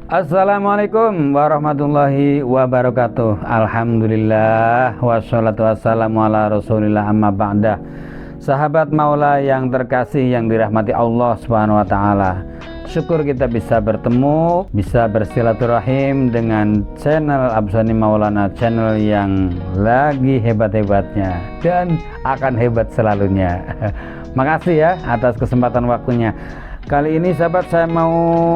Assalamualaikum warahmatullahi wabarakatuh. Alhamdulillah wassalatu wassalamu ala rasulillah amma ba'dah. Sahabat maula yang terkasih yang dirahmati Allah Subhanahu wa taala. Syukur kita bisa bertemu, bisa bersilaturahim dengan channel Absani Maulana, channel yang lagi hebat-hebatnya dan akan hebat selalunya. Makasih ya atas kesempatan waktunya. Kali ini sahabat, saya mau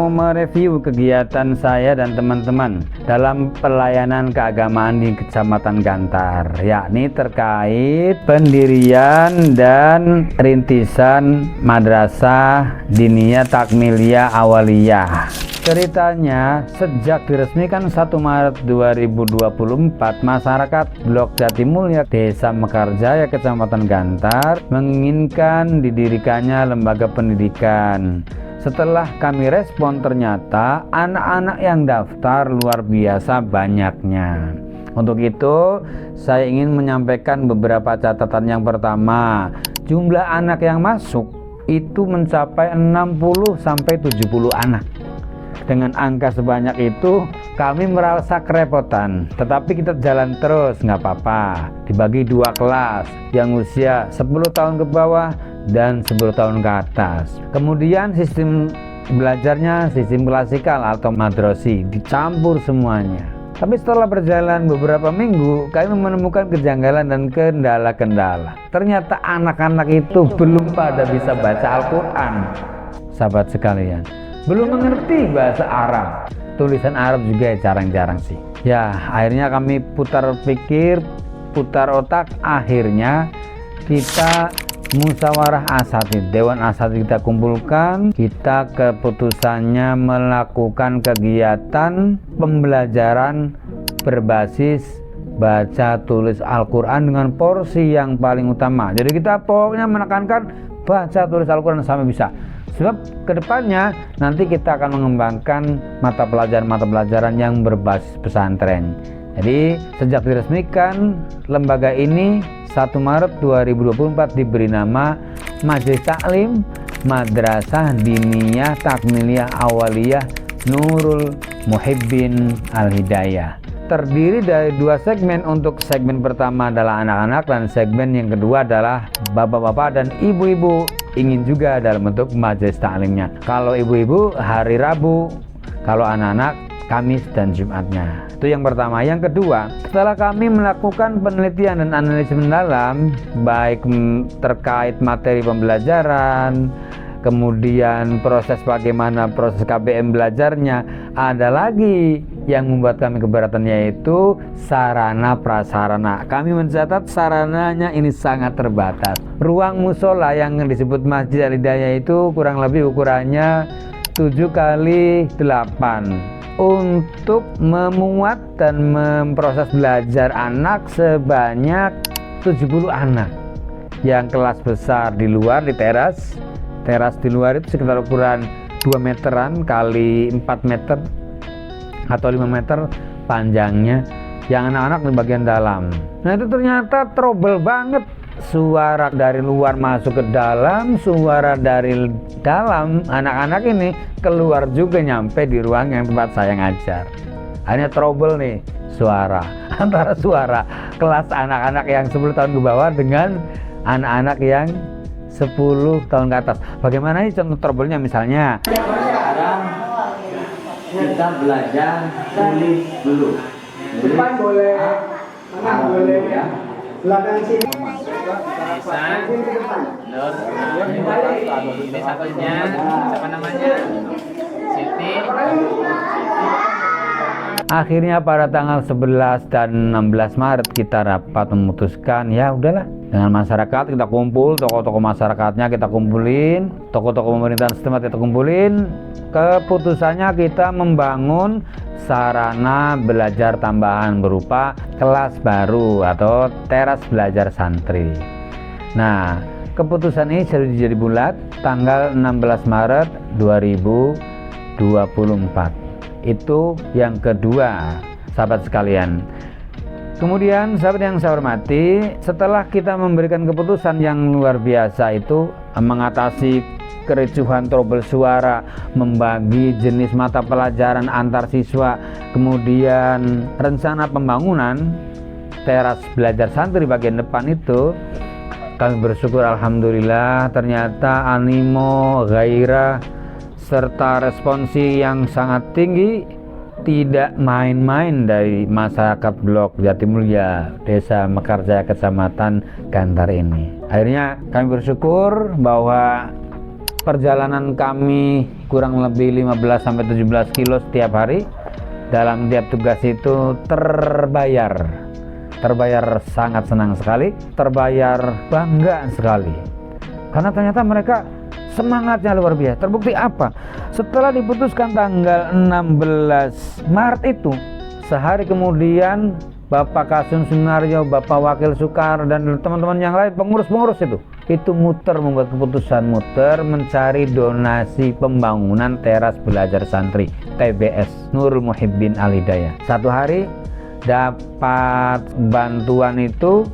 mereview kegiatan saya dan teman-teman dalam pelayanan keagamaan di Kecamatan Gantar, yakni terkait pendirian dan rintisan Madrasah Diniyah Takmiliyah Awaliyah. Ceritanya, sejak diresmikan 1 Maret 2024, masyarakat Blok Jatimulya, Desa Mekarjaya, Kecamatan Gantar menginginkan didirikannya lembaga pendidikan. Setelah kami respon, ternyata anak-anak yang daftar luar biasa banyaknya. Untuk itu, saya ingin menyampaikan beberapa catatan. Yang pertama, jumlah anak yang masuk itu mencapai 60-70 anak. Dengan angka sebanyak itu kami merasa kerepotan, tetapi kita jalan terus, nggak apa-apa. Dibagi 2 kelas, yang usia 10 tahun ke bawah dan 10 tahun ke atas. Kemudian sistem belajarnya sistem klasikal atau madrasi, dicampur semuanya. Tapi setelah berjalan beberapa minggu, kami menemukan kejanggalan dan kendala-kendala. Ternyata anak-anak itu belum pada bisa baca Al-Quran, sahabat sekalian. Belum mengerti bahasa Arab, tulisan Arab juga jarang-jarang sih. Ya, akhirnya kami putar pikir, putar otak. Akhirnya kita musyawarah asatidz, dewan asatidz kita kumpulkan. Kita keputusannya melakukan kegiatan pembelajaran berbasis baca tulis Al-Quran dengan porsi yang paling utama. Jadi kita pokoknya menekankan baca tulis Al-Quran sampai bisa. Sebab kedepannya nanti kita akan mengembangkan mata pelajaran yang berbasis pesantren. Jadi sejak diresmikan lembaga ini 1 Maret 2024 diberi nama Majelis Taklim Madrasah Diniyah Takmiliyah Awaliyah Nurul Muhibbin Al-Hidayah. Terdiri dari 2 segmen. Untuk segmen pertama adalah anak-anak dan segmen yang kedua adalah bapak-bapak dan ibu-ibu ingin juga dalam bentuk majelis taklimnya. Kalau ibu-ibu hari Rabu, kalau anak-anak Kamis dan Jumatnya. Itu yang pertama. Yang kedua, setelah kami melakukan penelitian dan analisis mendalam baik terkait materi pembelajaran, kemudian proses bagaimana proses KBM belajarnya, ada lagi yang membuat kami keberatan, yaitu sarana prasarana. Kami mencatat sarananya ini sangat terbatas. Ruang musola yang disebut Masjid Al-Hidayah itu kurang lebih ukurannya 7x8 untuk memuat dan memproses belajar anak sebanyak 70 anak. Yang kelas besar di luar, di teras di luar itu sekitar ukuran 2 meteran kali 4 meter atau 5 meter panjangnya. Yang anak-anak di bagian dalam. Nah, itu ternyata trouble banget. Suara dari luar masuk ke dalam, suara dari dalam anak-anak ini keluar juga nyampe di ruang yang tempat saya ngajar. Hanya trouble nih suara antara suara kelas anak-anak yang 10 tahun ke bawah dengan anak-anak yang 10 tahun ke atas. Bagaimana ini contoh trouble-nya? Misalnya sekarang kita belajar tulis dulu. Depan boleh, tengah boleh ya. Belakang sini. Ini satunya siapa namanya? Siti. Akhirnya pada tanggal 11 dan 16 Maret kita rapat memutuskan, ya udahlah, dengan masyarakat kita kumpul, tokoh-tokoh masyarakatnya kita kumpulin, tokoh-tokoh pemerintahan setempat kita kumpulin. Keputusannya kita membangun sarana belajar tambahan berupa kelas baru atau teras belajar santri. Nah, keputusan ini sudah jadi bulat tanggal 16 Maret 2024. Itu yang kedua, sahabat sekalian. Kemudian sahabat yang saya hormati, setelah kita memberikan keputusan yang luar biasa itu mengatasi kericuhan trouble suara, membagi jenis mata pelajaran antar siswa, kemudian rencana pembangunan teras belajar santri bagian depan itu, kami bersyukur alhamdulillah ternyata animo, gairah serta responsi yang sangat tinggi, tidak main-main dari masyarakat Blok Jatimulya, Desa Mekarjaya, Kecamatan Gantar ini. Akhirnya kami bersyukur bahwa perjalanan kami kurang lebih 15-17 kilo setiap hari dalam tiap tugas itu terbayar sangat senang sekali, terbayar bangga sekali, karena ternyata mereka semangatnya luar biasa. Terbukti apa? Setelah diputuskan tanggal 16 Maret itu, sehari kemudian Bapak Kasum Sunaryo, Bapak Wakil Sukar, dan teman-teman yang lain, pengurus-pengurus itu membuat keputusan mencari donasi pembangunan teras belajar santri TBS Nurul Muhibbin Al Hidayah. Satu hari dapat bantuan itu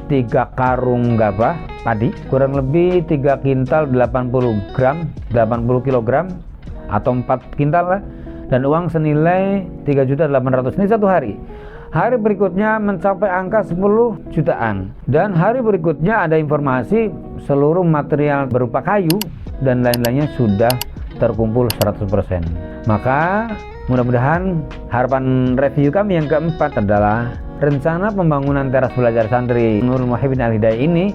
3 karung gabah padi, kurang lebih 3 kintal 80 kg atau 4 kintal lah, dan uang senilai 3.800.000 ini satu hari. Hari berikutnya mencapai angka 10 jutaan, dan hari berikutnya ada informasi seluruh material berupa kayu dan lain-lainnya sudah terkumpul 100%. Maka mudah-mudahan harapan review kami yang keempat adalah rencana pembangunan teras belajar santri Nurul Muhibbin Al Hidayah ini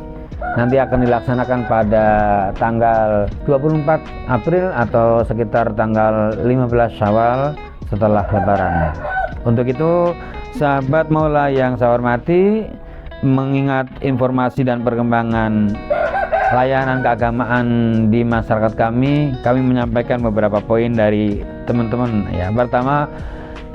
nanti akan dilaksanakan pada tanggal 24 April atau sekitar tanggal 15 Syawal setelah Lebaran. Untuk itu, sahabat Maula yang saya hormati, mengingat informasi dan perkembangan layanan keagamaan di masyarakat kami menyampaikan beberapa poin dari teman-teman ya. Pertama,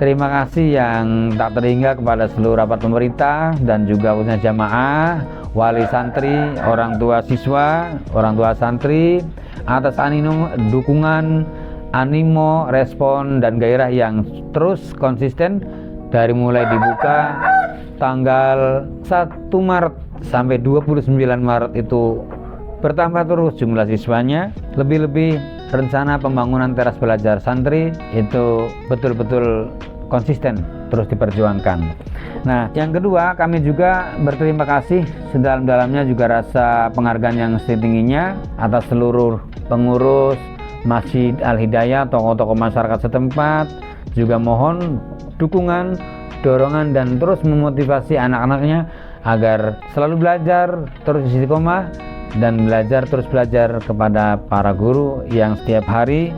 terima kasih yang tak terhingga kepada seluruh rapat pemerintah dan juga khususnya jamaah, wali santri, orang tua siswa, orang tua santri atas dukungan, animo, respon, dan gairah yang terus konsisten dari mulai dibuka tanggal 1 Maret sampai 29 Maret itu bertambah terus jumlah siswanya. Lebih-lebih rencana pembangunan teras belajar santri itu betul-betul konsisten terus diperjuangkan. Nah, yang kedua, kami juga berterima kasih sedalam-dalamnya juga rasa penghargaan yang setingginya atas seluruh pengurus Masjid Al Hidayah, tokoh-tokoh masyarakat setempat. Juga mohon dukungan, dorongan, dan terus memotivasi anak-anaknya agar selalu belajar, terus istiqomah, dan terus belajar kepada para guru yang setiap hari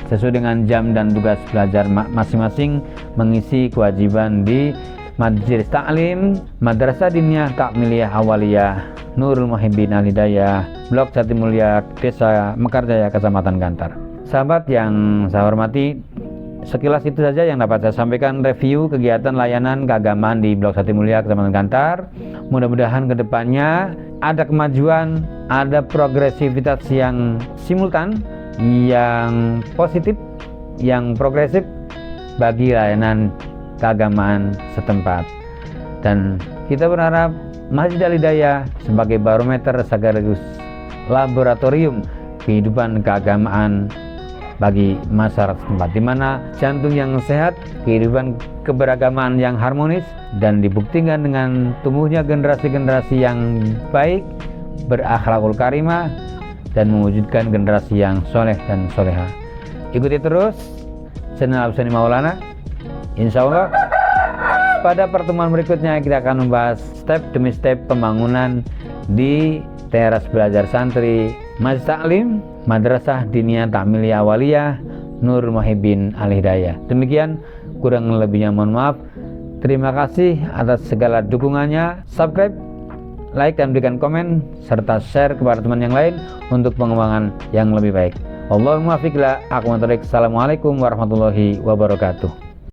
sesuai dengan jam dan tugas belajar masing-masing mengisi kewajiban di Majelis Ta'lim Madrasah Diniyah Takmiliyah Awaliyah Nurul Muhibbin Al Hidayah, Blok Jatimulya, Desa Mekarjaya, Kecamatan Gantar. Sahabat yang saya hormati, sekilas itu saja yang dapat saya sampaikan review kegiatan layanan keagamaan di Blok Jatimulya, Kecamatan Gantar. Mudah-mudahan kedepannya ada kemajuan, ada progresivitas yang simultan, yang positif, yang progresif bagi layanan keagamaan setempat. Dan kita berharap Masjid Al Hidayah sebagai barometer sekaligus laboratorium kehidupan keagamaan bagi masyarakat setempat, di mana jantung yang sehat, kehidupan keberagaman yang harmonis, dan dibuktikan dengan tumbuhnya generasi-generasi yang baik, berakhlakul karimah, dan mewujudkan generasi yang soleh dan soleha. Ikuti terus channel Absani Maulana. Insya Allah pada pertemuan berikutnya kita akan membahas step demi step pembangunan di teras belajar santri Masjid Taklim Madrasah Diniyah Takmiliyah Awaliyah Nurul Muhibbin Al Hidayah. Demikian, kurang lebihnya mohon maaf. Terima kasih atas segala dukungannya. Subscribe, like, dan berikan komen serta share kepada teman yang lain untuk pengembangan yang lebih baik. Allahumma fiqla. Assalamualaikum warahmatullahi wabarakatuh.